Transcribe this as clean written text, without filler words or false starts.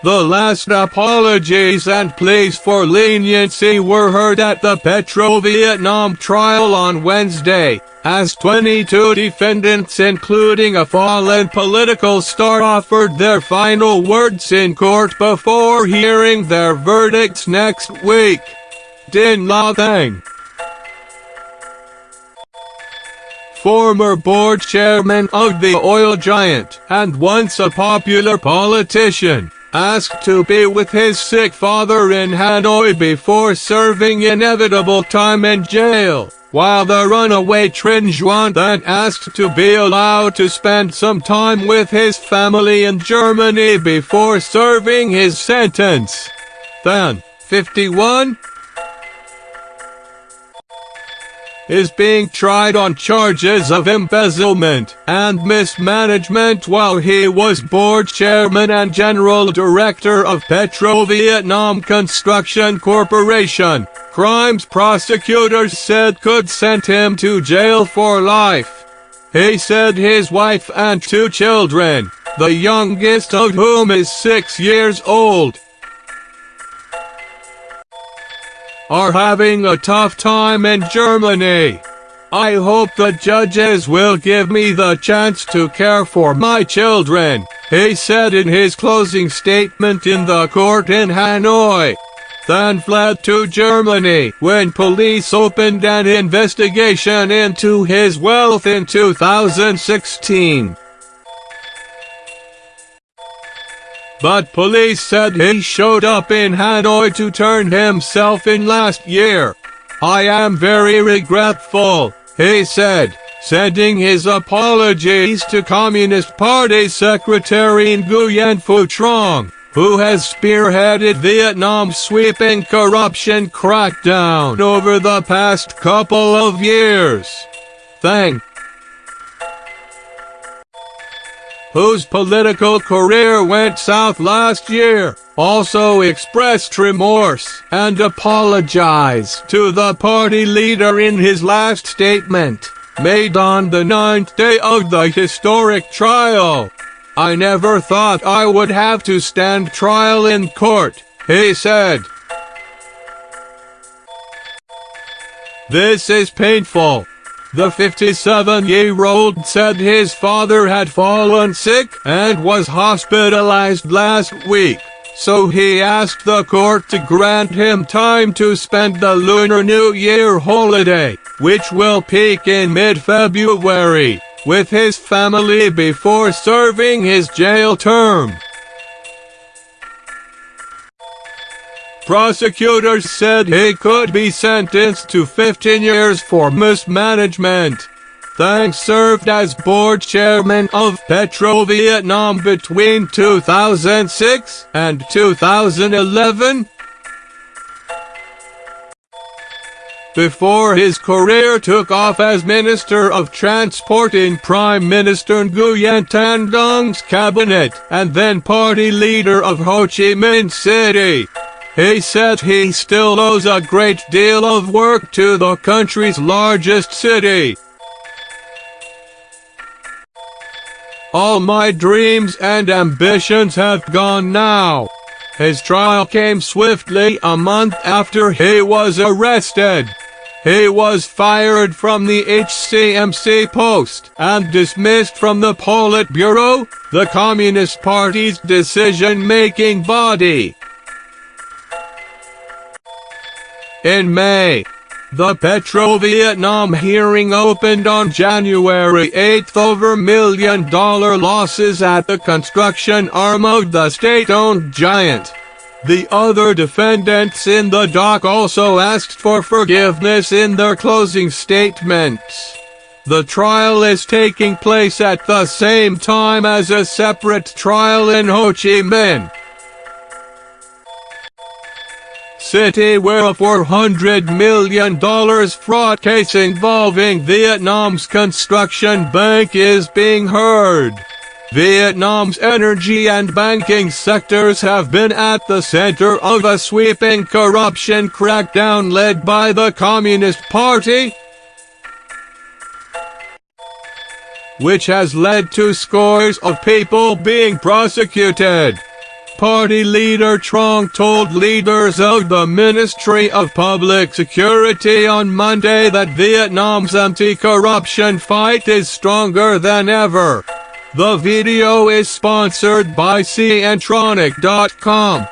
The last apologies and pleas for leniency were heard at the PetroVietnam trial on Wednesday, as 22 defendants including a fallen political star offered their final words in court before hearing their verdicts next week. Dinh La Thang, former board chairman of the oil giant and once a popular politician, asked to be with his sick father in Hanoi before serving inevitable time in jail, while the runaway Trinh Xuan Thanh asked to be allowed to spend some time with his family in Germany before serving his sentence. Thanh, 51, is being tried on charges of embezzlement and mismanagement while he was board chairman and general director of PetroVietnam Construction Corporation, crimes prosecutors said could send him to jail for life. He said his wife and 2 children, the youngest of whom is 6 years old, are having a tough time in Germany. I hope the judges will give me the chance to care for my children, he said in his closing statement in the court in Hanoi. Thanh fled to Germany when police opened an investigation into his wealth in 2016. But police said he showed up in Hanoi to turn himself in last year. I am very regretful, he said, sending his apologies to Communist Party Secretary Nguyen Phu Trong, who has spearheaded Vietnam's sweeping corruption crackdown over the past couple of years. Thanh, whose political career went south last year, also expressed remorse and apologized to the party leader in his last statement, made on the 9th day of the historic trial. I never thought I would have to stand trial in court, he said. This is painful. The 57-year-old said his father had fallen sick and was hospitalized last week, so he asked the court to grant him time to spend the Lunar New Year holiday, which will peak in mid-February, with his family before serving his jail term. Prosecutors said he could be sentenced to 15 years for mismanagement. Thanh served as board chairman of PetroVietnam between 2006 and 2011. Before his career took off as Minister of Transport in Prime Minister Nguyen Thanh Dong's cabinet and then party leader of Ho Chi Minh City. He said he still owes a great deal of work to the country's largest city. All my dreams and ambitions have gone now. His trial came swiftly a month after he was arrested. He was fired from the HCMC post and dismissed from the Politburo, the Communist Party's decision-making body. In May, the PetroVietnam hearing opened on January 8 over $1 million losses at the construction arm of the state-owned giant. The other defendants in the dock also asked for forgiveness in their closing statements. The trial is taking place at the same time as a separate trial in Ho Chi Minh City where a $400 million fraud case involving Vietnam's construction bank is being heard. Vietnam's energy and banking sectors have been at the center of a sweeping corruption crackdown led by the Communist Party, which has led to scores of people being prosecuted. Party leader Trong told leaders of the Ministry of Public Security on Monday that Vietnam's anti-corruption fight is stronger than ever. The video is sponsored by CNtronic.com.